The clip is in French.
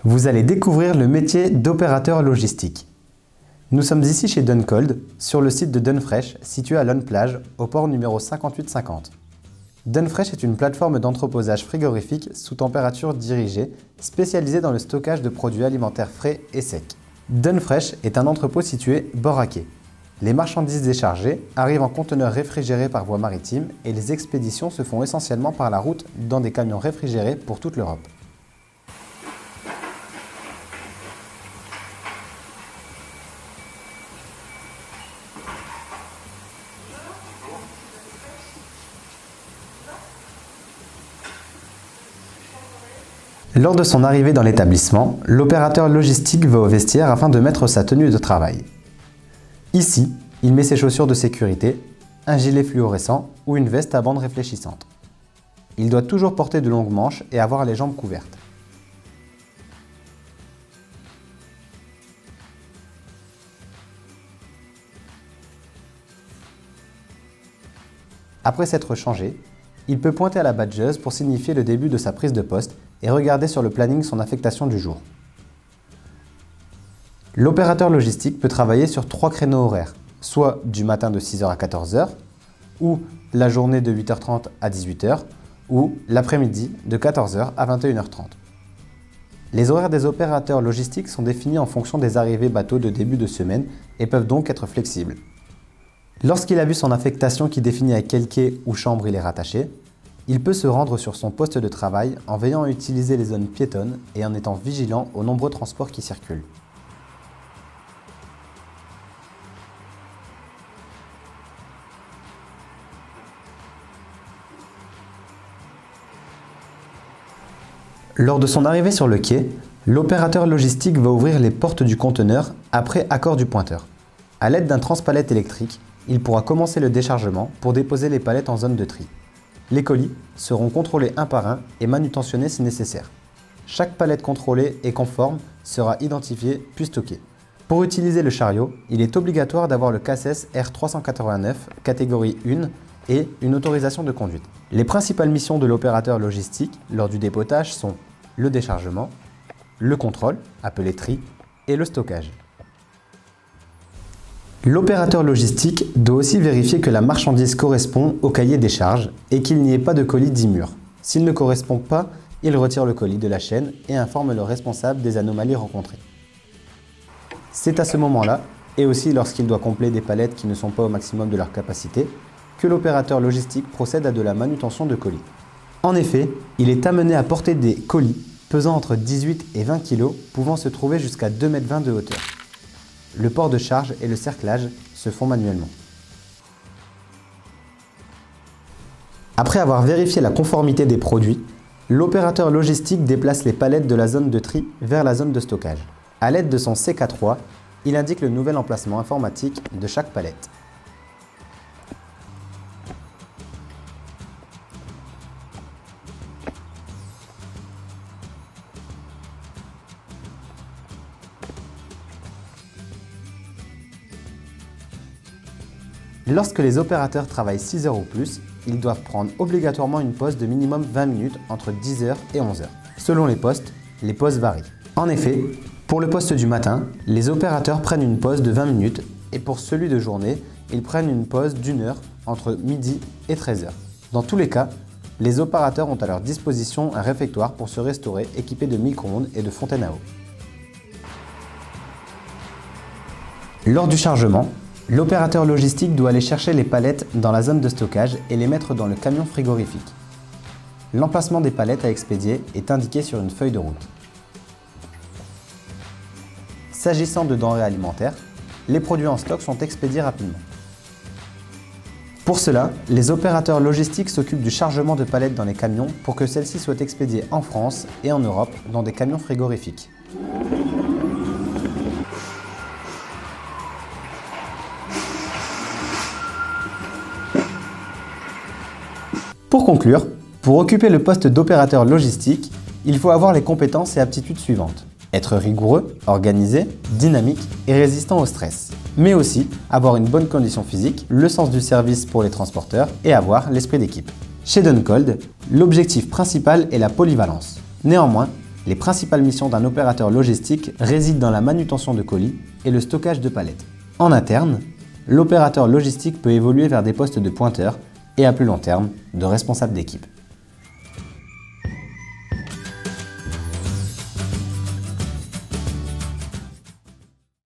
Vous allez découvrir le métier d'opérateur logistique. Nous sommes ici chez Duncold, sur le site de Dunfresh, situé à Lonne-Plage, au port numéro 5850. Dunfresh est une plateforme d'entreposage frigorifique sous température dirigée, spécialisée dans le stockage de produits alimentaires frais et secs. Dunfresh est un entrepôt situé bord à quai. Les marchandises déchargées arrivent en conteneurs réfrigérés par voie maritime et les expéditions se font essentiellement par la route dans des camions réfrigérés pour toute l'Europe. Lors de son arrivée dans l'établissement, l'opérateur logistique va au vestiaire afin de mettre sa tenue de travail. Ici, il met ses chaussures de sécurité, un gilet fluorescent ou une veste à bande réfléchissante. Il doit toujours porter de longues manches et avoir les jambes couvertes. Après s'être changé, il peut pointer à la badgeuse pour signifier le début de sa prise de poste et regarder sur le planning son affectation du jour. L'opérateur logistique peut travailler sur 3 créneaux horaires, soit du matin de 6h à 14h, ou la journée de 8h30 à 18h, ou l'après-midi de 14h à 21h30. Les horaires des opérateurs logistiques sont définis en fonction des arrivées bateaux de début de semaine et peuvent donc être flexibles. Lorsqu'il a vu son affectation qui définit à quel quai ou chambre il est rattaché, il peut se rendre sur son poste de travail en veillant à utiliser les zones piétonnes et en étant vigilant aux nombreux transports qui circulent. Lors de son arrivée sur le quai, l'opérateur logistique va ouvrir les portes du conteneur après accord du pointeur. À l'aide d'un transpalette électrique, il pourra commencer le déchargement pour déposer les palettes en zone de tri. Les colis seront contrôlés un par un et manutentionnés si nécessaire. Chaque palette contrôlée et conforme sera identifiée puis stockée. Pour utiliser le chariot, il est obligatoire d'avoir le CACES R389 catégorie 1 et une autorisation de conduite. Les principales missions de l'opérateur logistique lors du dépotage sont le déchargement, le contrôle, appelé tri, et le stockage. L'opérateur logistique doit aussi vérifier que la marchandise correspond au cahier des charges et qu'il n'y ait pas de colis dit mûr. S'il ne correspond pas, il retire le colis de la chaîne et informe le responsable des anomalies rencontrées. C'est à ce moment-là, et aussi lorsqu'il doit combler des palettes qui ne sont pas au maximum de leur capacité, que l'opérateur logistique procède à de la manutention de colis. En effet, il est amené à porter des colis pesant entre 18 et 20 kg, pouvant se trouver jusqu'à 2,20 m de hauteur. Le port de charge et le cerclage se font manuellement. Après avoir vérifié la conformité des produits, l'opérateur logistique déplace les palettes de la zone de tri vers la zone de stockage. À l'aide de son CK3, il indique le nouvel emplacement informatique de chaque palette. Lorsque les opérateurs travaillent 6 heures ou plus, ils doivent prendre obligatoirement une pause de minimum 20 minutes entre 10 h et 11 h. Selon les postes, les pauses varient. En effet, pour le poste du matin, les opérateurs prennent une pause de 20 minutes et pour celui de journée, ils prennent une pause d'1 heure entre midi et 13 h. Dans tous les cas, les opérateurs ont à leur disposition un réfectoire pour se restaurer équipé de micro-ondes et de fontaines à eau. Lors du chargement, l'opérateur logistique doit aller chercher les palettes dans la zone de stockage et les mettre dans le camion frigorifique. L'emplacement des palettes à expédier est indiqué sur une feuille de route. S'agissant de denrées alimentaires, les produits en stock sont expédiés rapidement. Pour cela, les opérateurs logistiques s'occupent du chargement de palettes dans les camions pour que celles-ci soient expédiées en France et en Europe dans des camions frigorifiques. Pour conclure, pour occuper le poste d'opérateur logistique, il faut avoir les compétences et aptitudes suivantes. Être rigoureux, organisé, dynamique et résistant au stress. Mais aussi avoir une bonne condition physique, le sens du service pour les transporteurs et avoir l'esprit d'équipe. Chez Duncold, l'objectif principal est la polyvalence. Néanmoins, Les principales missions d'un opérateur logistique résident dans la manutention de colis et le stockage de palettes. En interne, l'opérateur logistique peut évoluer vers des postes de pointeur et à plus long terme, de responsable d'équipe.